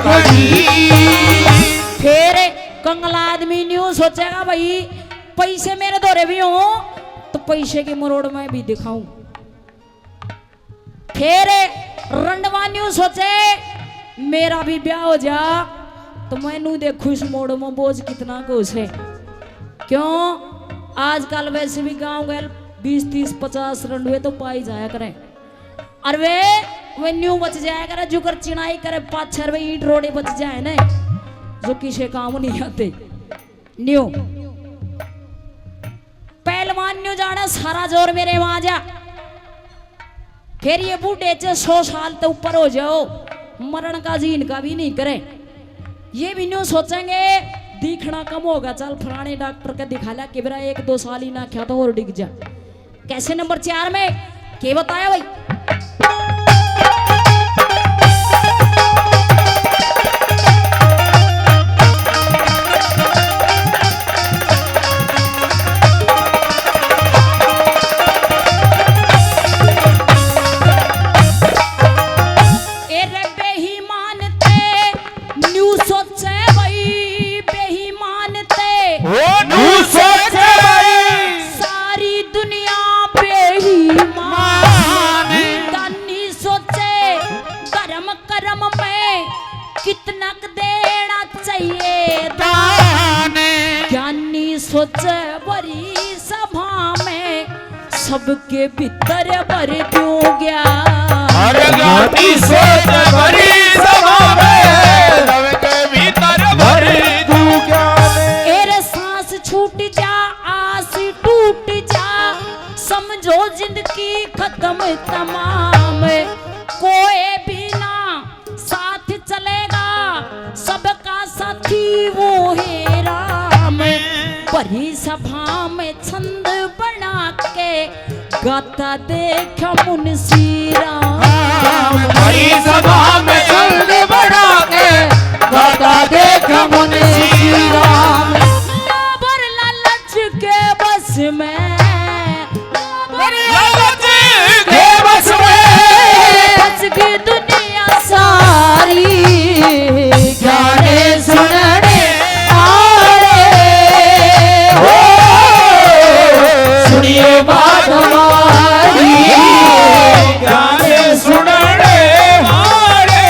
घड़ी। फिर कंगला आदमी न्यू सोचेगा भाई पैसे मेरे दौरे भी हो तो पैसे की मरोड़ में भी दिखाऊं। फिर रंडवानियों सोचे मेरा भी ब्याह हो जा तो मैनू देखू इस मोड़ में बोझ कितना कुछ है। क्यों आजकल वैसे भी गांव गए 20, 30, 50 रंडवे तो पाई जाया करें और वे न्यू बच जाया करे जो कर चिनाई करे 5-6 रुपए ईंट रोड़े बच जाए ना जो किसे काम नहीं आते। न्यू पहलवान न्यू जाना सारा जोर मेरे वहां जा। फिर ये बूढ़े 100 साल तो ऊपर हो जाओ मरण का जी इनका भी नहीं करे। ये भी न्यू सोचेंगे दिखना कम होगा चल फलाने डॉक्टर का दिखा ला कि बेरा 1-2 साल ही ना क्या तो और डिग जा। कैसे नंबर 4 में के बताया भाई सोचे बड़ी सभा में सबके भीतर भर दूं गया। अरे ज्ञानी सोच बड़ी सभा में सबके भीतर भर दूं गया। एरे सांस छूट जा आस टूट जा समझो जिंदगी खत्म तमाम। कोई भी ना साथ चलेगा सबका साथी वो है राम। बड़ी सभा में छंद बना के गाता देख मुंशी राम। बड़ी सभा में छंद बना के गाता देख मुंशी राम। लाबर लालच के बस में लालच के बस में बच गई दुनिया सारी। गाने सुनने सुनिए बात हमारी गाने सुनने वाले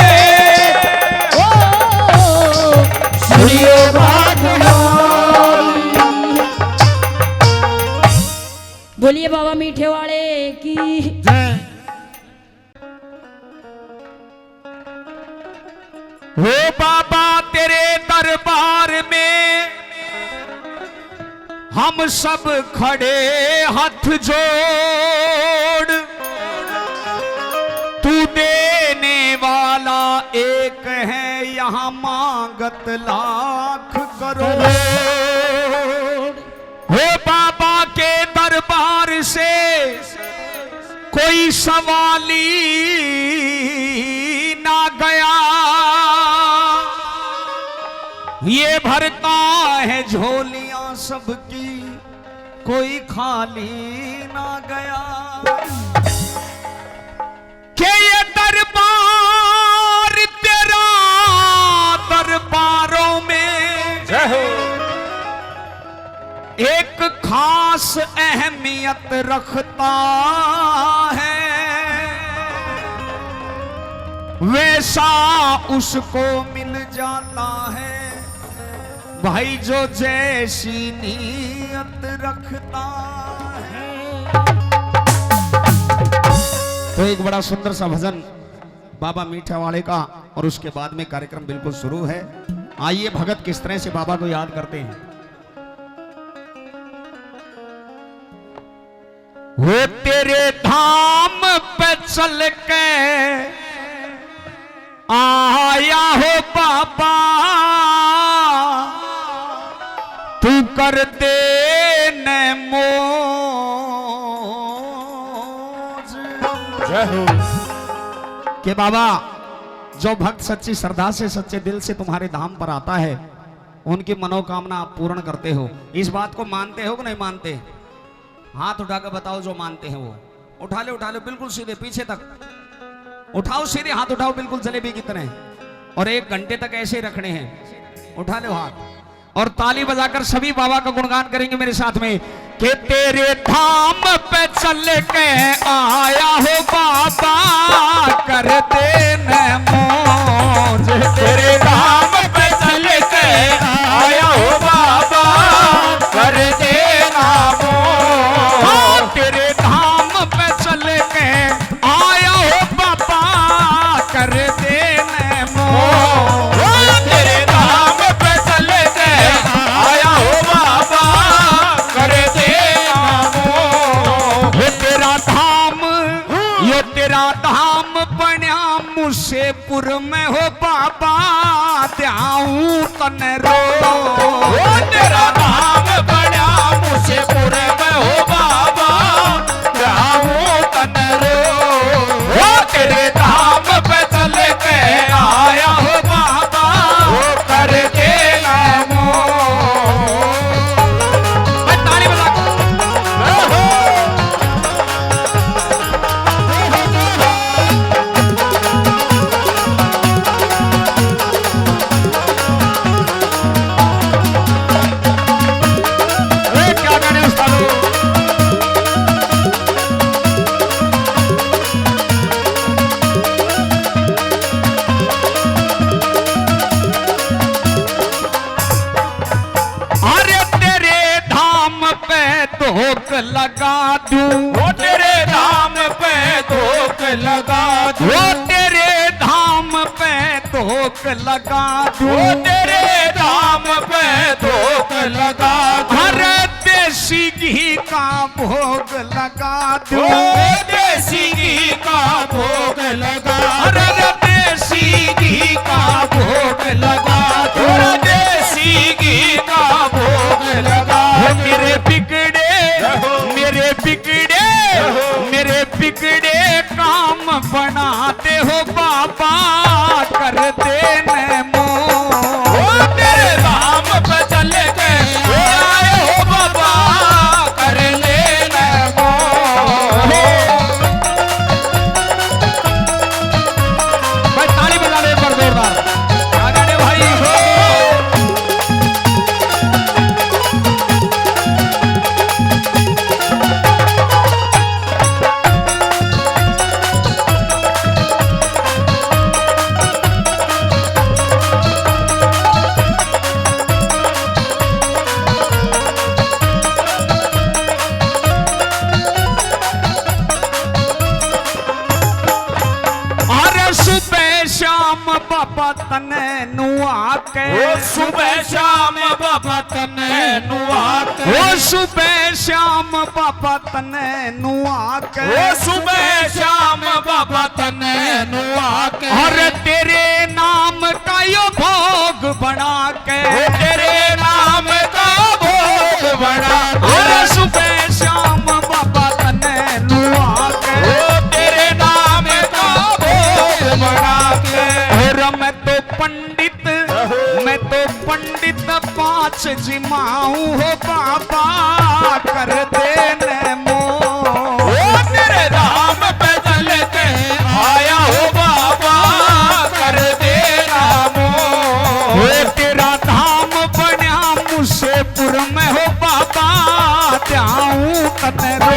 सुनिए बात हमारी। बोलिए बाबा मीठे वाले की। हो बाबा तेरे दरबार में हम सब खड़े हाथ जोड़। तू देने वाला एक है यहाँ मांगत लाख करोड़। हो बाबा के दरबार से कोई सवाली ना गया। ये भरता है झोलियां सबकी कोई खाली ना गया। के ये दरबार तेरा दरबारों में एक खास अहमियत रखता है। वैसा उसको मिल जाता है भाई जो जैसी नीयत रखता है। तो एक बड़ा सुंदर सा भजन बाबा मीठा वाले का और उसके बाद में कार्यक्रम बिल्कुल शुरू है। आइए भगत किस तरह से बाबा को याद करते हैं। वो तेरे धाम पे चल के आया हो बाबा तू कर दे न मोज। के बाबा जो भक्त सच्ची श्रद्धा से सच्चे दिल से तुम्हारे धाम पर आता है उनकी मनोकामना आप पूर्ण करते हो। इस बात को मानते हो कि नहीं मानते? हाथ उठाकर बताओ जो मानते हैं वो। उठा लो बिल्कुल सीधे पीछे तक उठाओ, सीधे हाथ उठाओ बिल्कुल जलेबी की तरह। और 1 घंटे तक ऐसे रखने हैं। उठा लो हाथ और ताली बजाकर सभी बाबा का गुणगान करेंगे मेरे साथ में। कि तेरे धाम पे चल के आया हो बाबा कर देने मौज। तेरे धाम पे चल के आया हो बाबा कर देना मौज। हाँ, तेरे धाम पे चल के आया हो बाबा कर देने मौज। तेरे धाम पे चल के आया हो बाबा कर देना मौज। ये तेरा धाम बन्या मुसेपुर में हो बाबा त्याऊं तन रो। तेरा धाम बड़ा मुसेपुर में हो बाबा जाऊं तन रो। तेरे धाम पे चल के आया हो बाबा कर देना मौज। मैं ताली बजा क्या गाने उस्तादो। अरे तेरे धाम पे धोख लगा दूं। वो तेरे धाम पे धोख लगा दूं। वो तेरे धाम पे धोख लगा दूं। वो तेरे धाम पे धोख लगा दूं। हर देसी घी का भोग लगा वो दूं। देसी घी का भोग लगा हर देसी घी का भोग लगा दूं। दूं। देसी घी का भोग लगा हो दूं। मेरे बिगड़े मेरे बिगड़े काम बनाते हो बाबा कर देने मौज। वो तेरे धाम पे चल के आए हो बाबा कर लेना मौज। भाई ताली बजा ले एक बार जोरदार। आगे भाई हो। अरे सुबह शाम बाबा तने नुआ के। वो सुबह शाम बाबा तने नुआ के। वो सुबह शाम बाबा तने नुआ के। वो सुबह शाम बाबा तने नुआ के। अरे तेरे नाम का यो भोग बना के। वो तेरे नाम का भोग बना अरे सुबह शाम बाबा तने नुआ के। वो तेरे नाम का भोग बना के। और मैं तो पंडित पांच जिमाऊं हो बाबा कर देने मौज। वो तेरे धाम पे चल के आया हो बाबा कर देना मौज। वो तेरा धाम बन्या मुसेपुर में हो बाबा त्याऊं तन रो।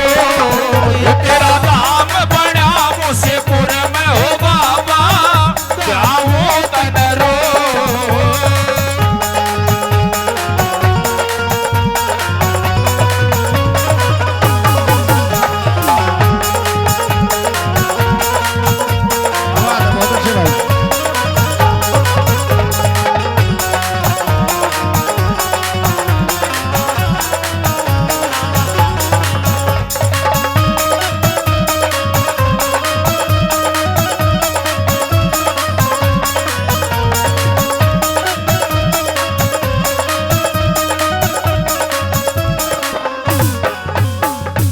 तेरा धाम बड़ा मुसेपुर में हो बाबा जाऊं तन रो। बहुत अच्छे भाई।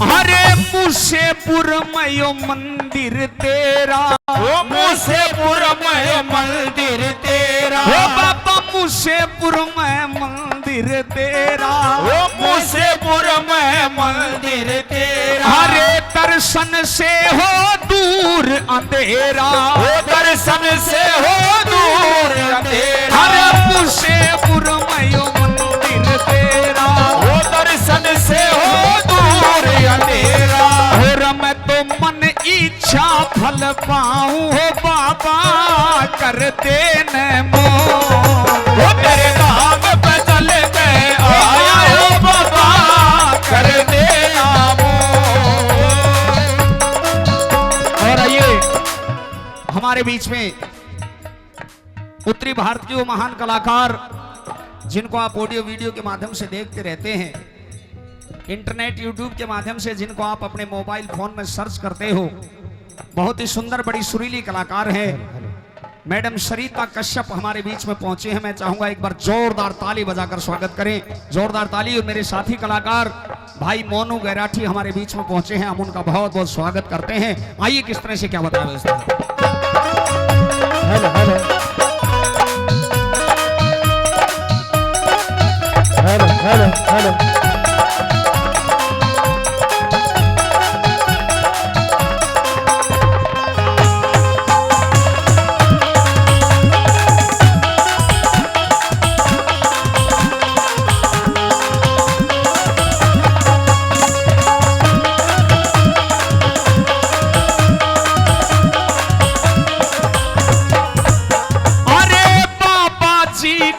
अरे मुसेपुर में यो मंदिर तेरा। वो मुसेपुर में मंदिर तेरा। ओ बाबा मुसेपुर में मंदिर तेरा। वो मुसेपुर में मंदिर तेरा। हरे दर्शन से हो दूर अंधेरा। वो दर्शन से हो दूर अंधेरा। हरे मुसेपुर में यो मंदिर तेरा। वो दर्शन से हो पाऊं हो बाबा कर देने मोह। वो तेरे नाम पे चल के आया हो बाबा कर देना मोह। और आइए हमारे बीच में उत्तरी भारत के वो महान कलाकार जिनको आप ऑडियो वीडियो के माध्यम से देखते रहते हैं, इंटरनेट यूट्यूब के माध्यम से जिनको आप अपने मोबाइल फोन में सर्च करते हो, बहुत ही सुंदर बड़ी सुरीली कलाकार है मैडम सरिता कश्यप हमारे बीच में पहुंचे हैं। मैं चाहूंगा एक बार जोरदार ताली बजाकर स्वागत करें, जोरदार ताली। और मेरे साथी कलाकार भाई मोनू गैराठी हमारे बीच में पहुंचे हैं, हम उनका बहुत बहुत स्वागत करते हैं। आइए किस तरह से क्या बताया इस तरह। Hello hello hello hello hello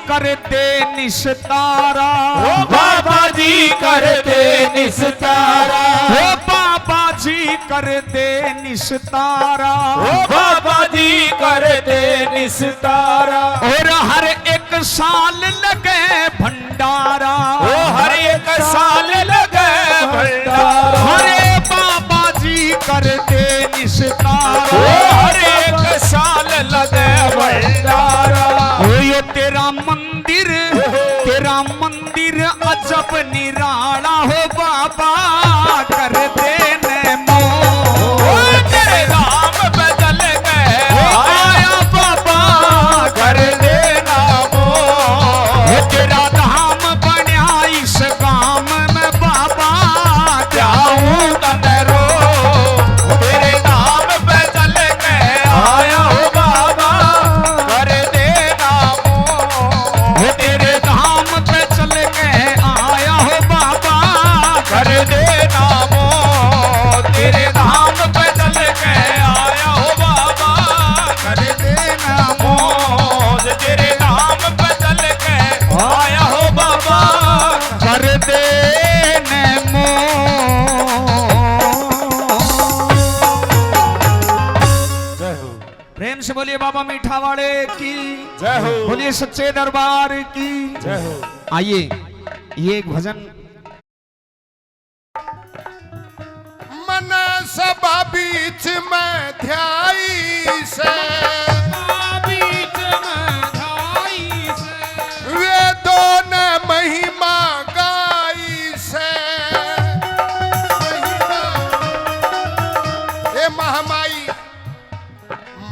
करते निस्तारा, ओ बाबा जी करते निस्तारा, ओ बाबा जी करते निस्तारा, ओ बाबा जी करते निस्तारा। और हर एक साल लगे भंडारा, ओ हर एक साल लगे भंडारा। हरे बाबा जी करते निस्तारा, ओ हर एक साल लगे भंडारा। ओ ये तेरा मंदिर अजब निराला हो बाबा कर देने मोह। तेरे नाम पे चल के आया बाबा कर देना मोह। तेरा धाम बन्या इस गांव में बाबा जाऊं तंदरो। तेरे नाम पे चल के आया हो बाबा कर देना मोह। तेरे धाम पे चल के आया हो बाबा कर देना मोह। तेरे धाम पे चल के आया हो बाबा कर देना मोह। तेरे नाम पे चल के आया हो बाबा कर देने मोह। जय हो प्रेम से बोलिए बाबा मीठा वाले की जय हो बोलिए सच्चे दरबार की जय हो। आइए ये एक भजन मन सभा बीच में ध्याई से, वेदों ने महिमा गाई से। ए महामाई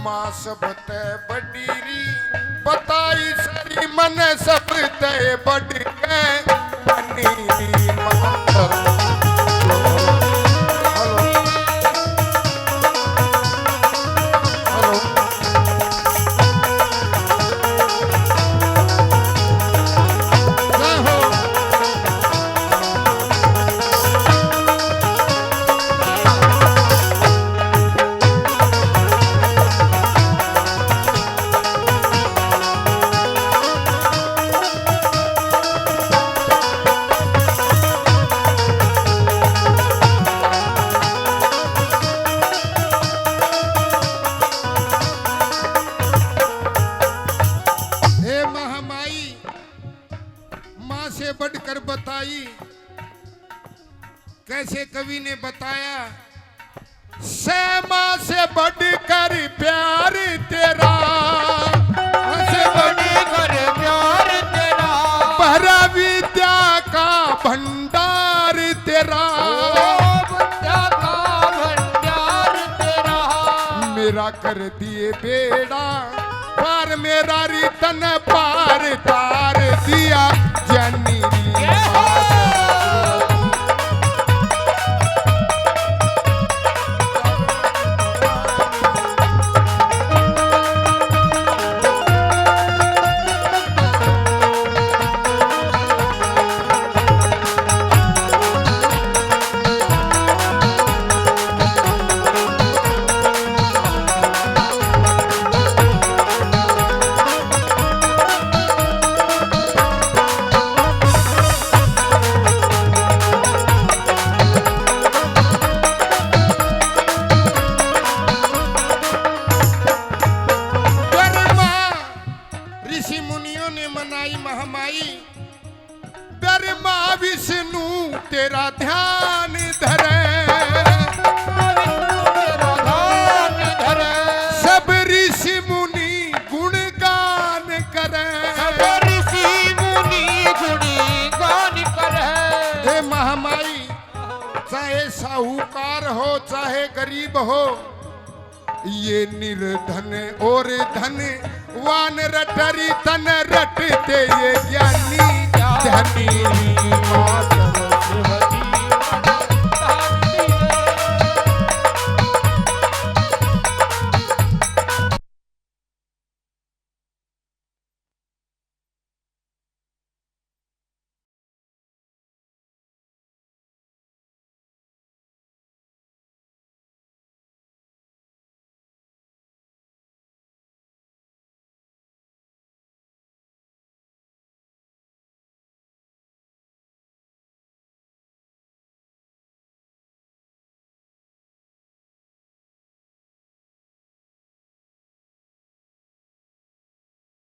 माँ सब ते बडीरी बताई सरी मन सब ते बड के बनीरी मातर। बढ़कर बताई, कैसे कवि ने बताया, माँ से बढ़कर प्यार तेरा, से बढ़कर प्यार तेरा, पहरा विद्या का भंडार तेरा, विद्या का भंडार तेरा, मेरा कर दिए बेड़ा पार, मेरा रितन पार तार दिया जनी। ब्रह्मा विष्णु तेरा ध्यान धरे, सब ऋषि मुनि गुणगान करे, हे महामाई चाहे साहूकार हो चाहे गरीब हो, ये निर्धन और धन वान रटरी तन रटते ये ज्ञान